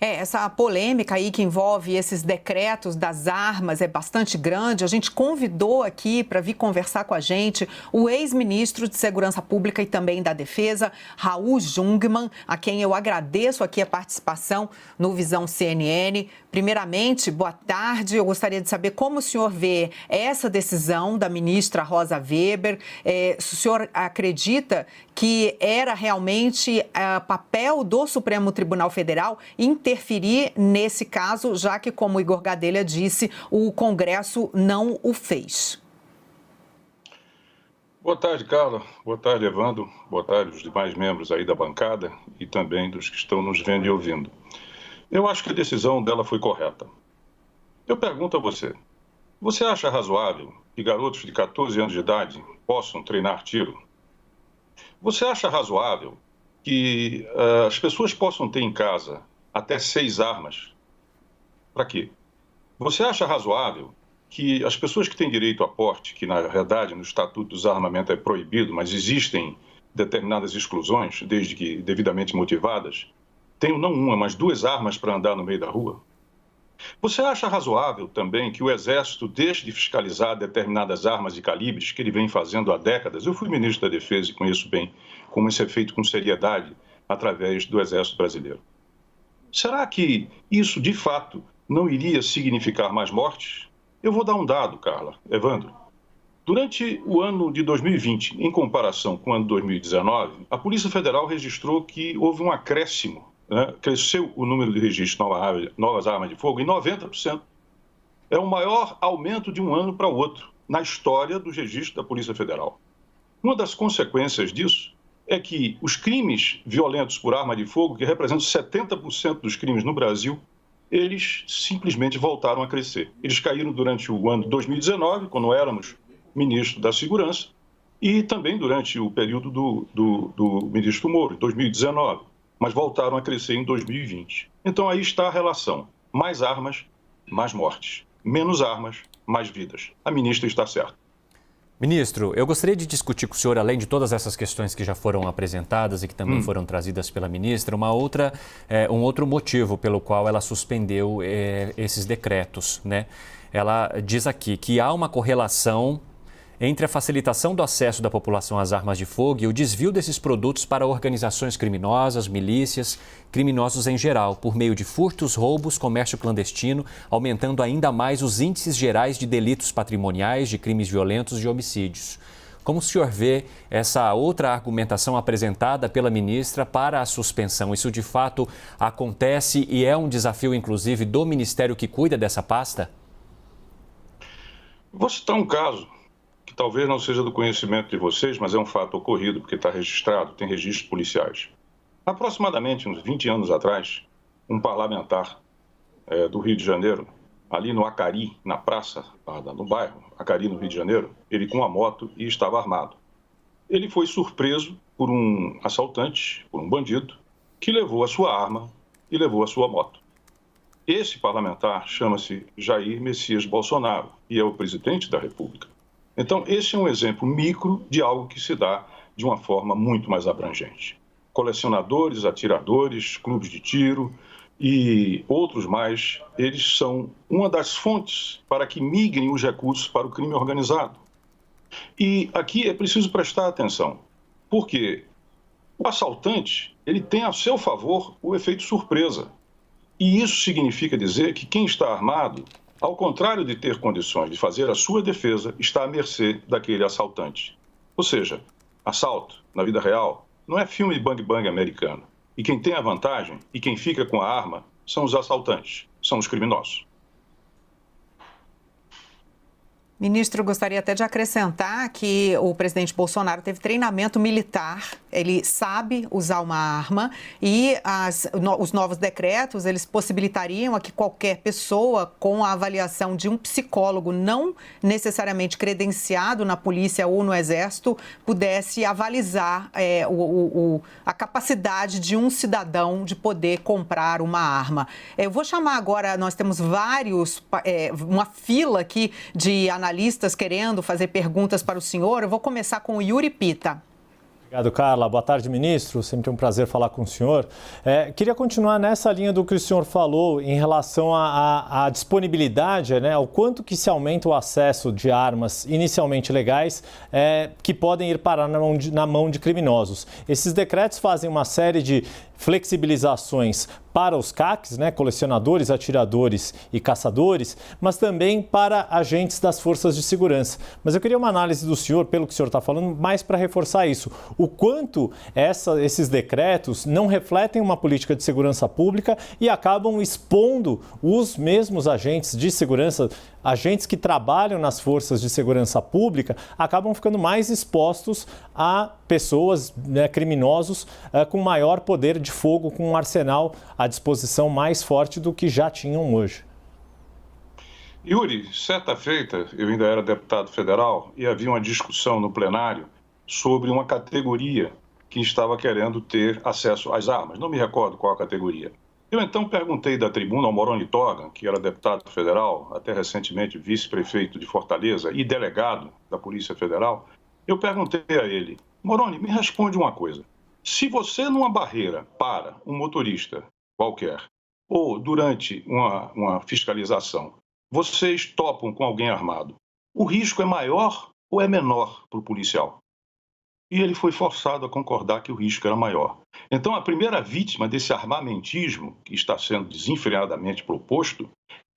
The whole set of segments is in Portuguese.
Essa polêmica aí que envolve esses decretos das armas é bastante grande. A gente convidou aqui para vir conversar com a gente o ex-ministro de Segurança Pública e também da Defesa, Raul Jungmann, a quem eu agradeço aqui a participação no Visão CNN. Primeiramente, boa tarde. Eu gostaria de saber como o senhor vê essa decisão da ministra Rosa Weber. Se o senhor acredita que era realmente papel do Supremo Tribunal Federal interferir nesse caso, já que, como o Igor Gadelha disse, o Congresso não o fez. Boa tarde, Carla. Boa tarde, Evandro. Boa tarde os demais membros aí da bancada e também dos que estão nos vendo e ouvindo. Eu acho que a decisão dela foi correta. Eu pergunto a você, você acha razoável que garotos de 14 anos de idade possam treinar tiro? Você acha razoável que as pessoas possam ter em casa até 6 armas? Para quê? Você acha razoável que as pessoas que têm direito a porte, que na verdade no Estatuto do Desarmamento é proibido, mas existem determinadas exclusões, desde que devidamente motivadas, tenham não uma, mas 2 armas para andar no meio da rua? Você acha razoável também que o Exército deixe de fiscalizar determinadas armas e calibres que ele vem fazendo há décadas? Eu fui ministro da Defesa e conheço bem como isso é feito com seriedade através do Exército Brasileiro. Será que isso, de fato, não iria significar mais mortes? Eu vou dar um dado, Carla, Evandro. Durante o ano de 2020, em comparação com o ano de 2019, a Polícia Federal registrou que houve um acréscimo, cresceu o número de registros de novas armas de fogo em 90%. É o maior aumento de um ano para o outro na história dos registros da Polícia Federal. Uma das consequências disso é que os crimes violentos por arma de fogo, que representam 70% dos crimes no Brasil, eles simplesmente voltaram a crescer. Eles caíram durante o ano de 2019, quando éramos ministro da Segurança, e também durante o período do ministro Moro, em 2019, mas voltaram a crescer em 2020. Então aí está a relação. Mais armas, mais mortes. Menos armas, mais vidas. A ministra está certa. Ministro, eu gostaria de discutir com o senhor, além de todas essas questões que já foram apresentadas e que também foram trazidas pela ministra, um outro motivo pelo qual ela suspendeu esses decretos, né? Ela diz aqui que há uma correlação entre a facilitação do acesso da população às armas de fogo e o desvio desses produtos para organizações criminosas, milícias, criminosos em geral, por meio de furtos, roubos, comércio clandestino, aumentando ainda mais os índices gerais de delitos patrimoniais, de crimes violentos e de homicídios. Como o senhor vê essa outra argumentação apresentada pela ministra para a suspensão? Isso de fato acontece e é um desafio, inclusive, do ministério que cuida dessa pasta? Vou citar um caso que talvez não seja do conhecimento de vocês, mas é um fato ocorrido, porque está registrado, tem registros policiais. Aproximadamente uns 20 anos atrás, um parlamentar do Rio de Janeiro, ali no Acari, na praça, no bairro Acari, no Rio de Janeiro, ele com uma moto e estava armado. Ele foi surpreso por um assaltante, por um bandido, que levou a sua arma e levou a sua moto. Esse parlamentar chama-se Jair Messias Bolsonaro e é o presidente da República. Então, esse é um exemplo micro de algo que se dá de uma forma muito mais abrangente. Colecionadores, atiradores, clubes de tiro e outros mais, eles são uma das fontes para que migrem os recursos para o crime organizado. E aqui é preciso prestar atenção, porque o assaltante, ele tem a seu favor o efeito surpresa. E isso significa dizer que quem está armado, ao contrário de ter condições de fazer a sua defesa, está à mercê daquele assaltante. Ou seja, assalto, na vida real, não é filme de bang-bang americano. E quem tem a vantagem e quem fica com a arma são os assaltantes, são os criminosos. Ministro, eu gostaria até de acrescentar que o presidente Bolsonaro teve treinamento militar, ele sabe usar uma arma e os novos decretos, eles possibilitariam a que qualquer pessoa com a avaliação de um psicólogo não necessariamente credenciado na polícia ou no exército pudesse avalizar a capacidade de um cidadão de poder comprar uma arma. Eu vou chamar agora, nós temos uma fila aqui de analistas querendo fazer perguntas para o senhor. Eu vou começar com o Yuri Pita. Obrigado, Carla. Boa tarde, ministro. Sempre um prazer falar com o senhor. Queria continuar nessa linha do que o senhor falou em relação à disponibilidade, né, ao quanto que se aumenta o acesso de armas inicialmente legais que podem ir parar na mão de criminosos. Esses decretos fazem uma série de flexibilizações para os CACs, né, colecionadores, atiradores e caçadores, mas também para agentes das forças de segurança. Mas eu queria uma análise do senhor, pelo que o senhor está falando, mais para reforçar isso. O quanto esses decretos não refletem uma política de segurança pública e acabam expondo os mesmos agentes de segurança, agentes que trabalham nas forças de segurança pública, acabam ficando mais expostos a pessoas, né, criminosos com maior poder de fogo, com um arsenal à disposição mais forte do que já tinham hoje. Yuri, certa feita, eu ainda era deputado federal e havia uma discussão no plenário sobre uma categoria que estava querendo ter acesso às armas. Não me recordo qual a categoria. Eu então perguntei da tribuna ao Moroni Togan, que era deputado federal, até recentemente vice-prefeito de Fortaleza e delegado da Polícia Federal, eu perguntei a ele: Moroni, me responde uma coisa. Se você numa barreira para um motorista qualquer ou durante uma fiscalização, vocês topam com alguém armado, o risco é maior ou é menor para o policial? E ele foi forçado a concordar que o risco era maior. Então, a primeira vítima desse armamentismo que está sendo desenfreadamente proposto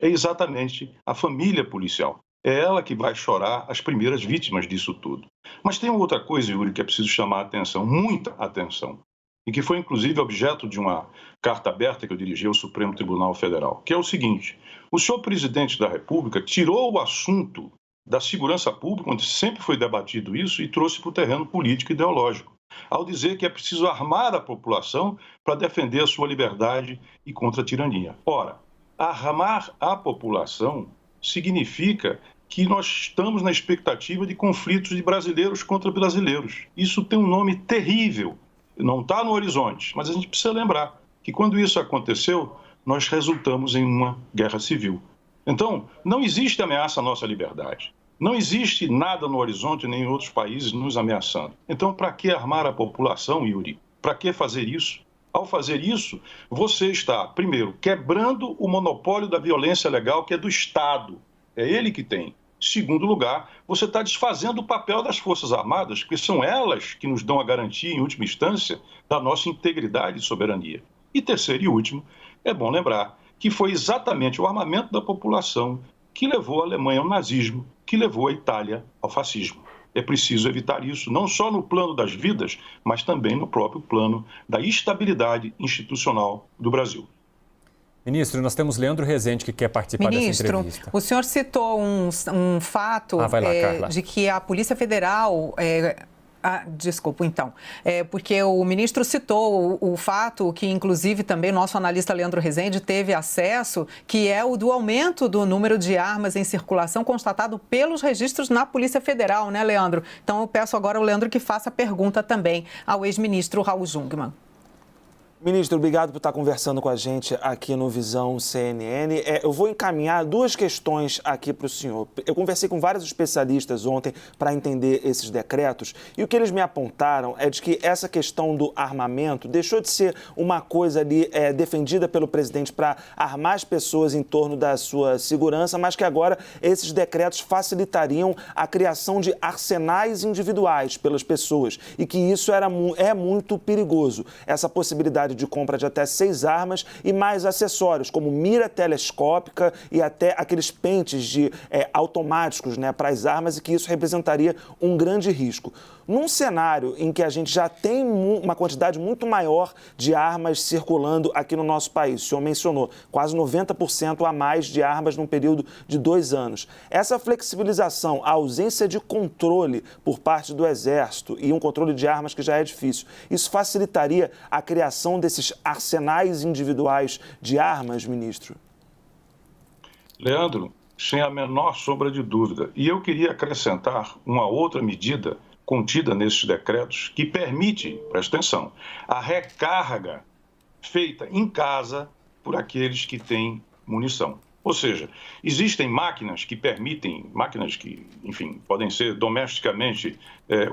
é exatamente a família policial. É ela que vai chorar as primeiras vítimas disso tudo. Mas tem outra coisa, Yuri, que é preciso chamar a atenção, muita atenção, e que foi inclusive objeto de uma carta aberta que eu dirigi ao Supremo Tribunal Federal, que é o seguinte: o senhor presidente da República tirou o assunto da segurança pública, onde sempre foi debatido isso, e trouxe para o terreno político e ideológico, ao dizer que é preciso armar a população para defender a sua liberdade e contra a tirania. Ora, armar a população significa que nós estamos na expectativa de conflitos de brasileiros contra brasileiros. Isso tem um nome terrível, não está no horizonte, mas a gente precisa lembrar que quando isso aconteceu, nós resultamos em uma guerra civil. Então, não existe ameaça à nossa liberdade. Não existe nada no horizonte nem em outros países nos ameaçando. Então, para que armar a população, Yuri? Para que fazer isso? Ao fazer isso, você está, primeiro, quebrando o monopólio da violência legal, que é do Estado. É ele que tem. Segundo lugar, você está desfazendo o papel das Forças Armadas, porque são elas que nos dão a garantia, em última instância, da nossa integridade e soberania. E terceiro e último, é bom lembrar que foi exatamente o armamento da população que levou a Alemanha ao nazismo, que levou a Itália ao fascismo. É preciso evitar isso, não só no plano das vidas, mas também no próprio plano da estabilidade institucional do Brasil. Ministro, nós temos Leandro Rezende que quer participar dessa entrevista. O senhor citou um fato de que a Polícia Federal... desculpa, então. Porque o ministro citou o fato que, inclusive, também nosso analista Leandro Rezende teve acesso, que é o do aumento do número de armas em circulação constatado pelos registros na Polícia Federal, né, Leandro? Então, eu peço agora ao Leandro que faça a pergunta também ao ex-ministro Raul Jungmann. Ministro, obrigado por estar conversando com a gente aqui no Visão CNN. Eu vou encaminhar duas questões aqui para o senhor. Eu conversei com vários especialistas ontem para entender esses decretos e o que eles me apontaram é de que essa questão do armamento deixou de ser uma coisa ali defendida pelo presidente para armar as pessoas em torno da sua segurança, mas que agora esses decretos facilitariam a criação de arsenais individuais pelas pessoas e que isso é muito perigoso. Essa possibilidade de compra de até 6 armas e mais acessórios, como mira telescópica e até aqueles pentes automáticos, né, para as armas, e que isso representaria um grande risco. Num cenário em que a gente já tem uma quantidade muito maior de armas circulando aqui no nosso país, o senhor mencionou, quase 90% a mais de armas num período de 2 anos. Essa flexibilização, a ausência de controle por parte do Exército e um controle de armas que já é difícil, isso facilitaria a criação desses arsenais individuais de armas, ministro? Leandro, sem a menor sombra de dúvida. E eu queria acrescentar uma outra medida contida nesses decretos que permite, presta atenção, a recarga feita em casa por aqueles que têm munição. Ou seja, existem máquinas que permitem, máquinas que, enfim, podem ser domesticamente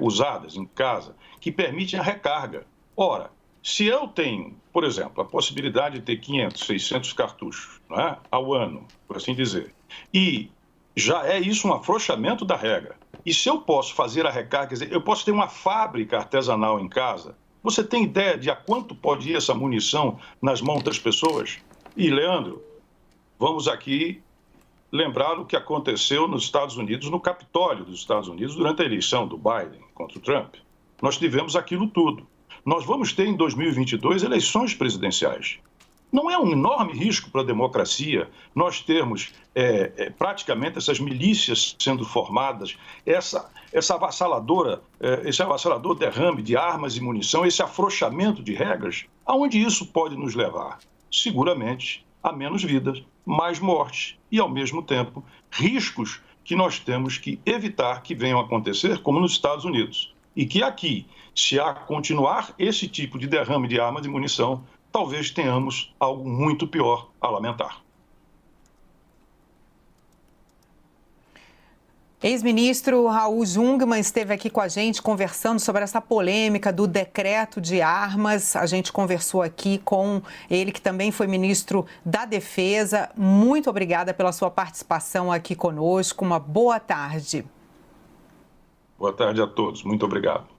usadas em casa, que permitem a recarga. Ora, se eu tenho, por exemplo, a possibilidade de ter 500, 600 cartuchos, né, ao ano, por assim dizer, e já é isso um afrouxamento da regra. E se eu posso fazer a recarga, quer dizer, eu posso ter uma fábrica artesanal em casa, você tem ideia de a quanto pode ir essa munição nas mãos das pessoas? E, Leandro, vamos aqui lembrar o que aconteceu nos Estados Unidos, no Capitólio dos Estados Unidos, durante a eleição do Biden contra o Trump. Nós tivemos aquilo tudo. Nós vamos ter em 2022 eleições presidenciais. Não é um enorme risco para a democracia nós termos praticamente essas milícias sendo formadas, esse avassalador derrame de armas e munição, esse afrouxamento de regras? Aonde isso pode nos levar? Seguramente a menos vidas, mais mortes e, ao mesmo tempo, riscos que nós temos que evitar que venham a acontecer, como nos Estados Unidos. E que aqui, se a continuar esse tipo de derrame de armas e munição, talvez tenhamos algo muito pior a lamentar. Ex-ministro Raul Jungmann esteve aqui com a gente conversando sobre essa polêmica do decreto de armas. A gente conversou aqui com ele, que também foi ministro da Defesa. Muito obrigada pela sua participação aqui conosco. Uma boa tarde. Boa tarde a todos. Muito obrigado.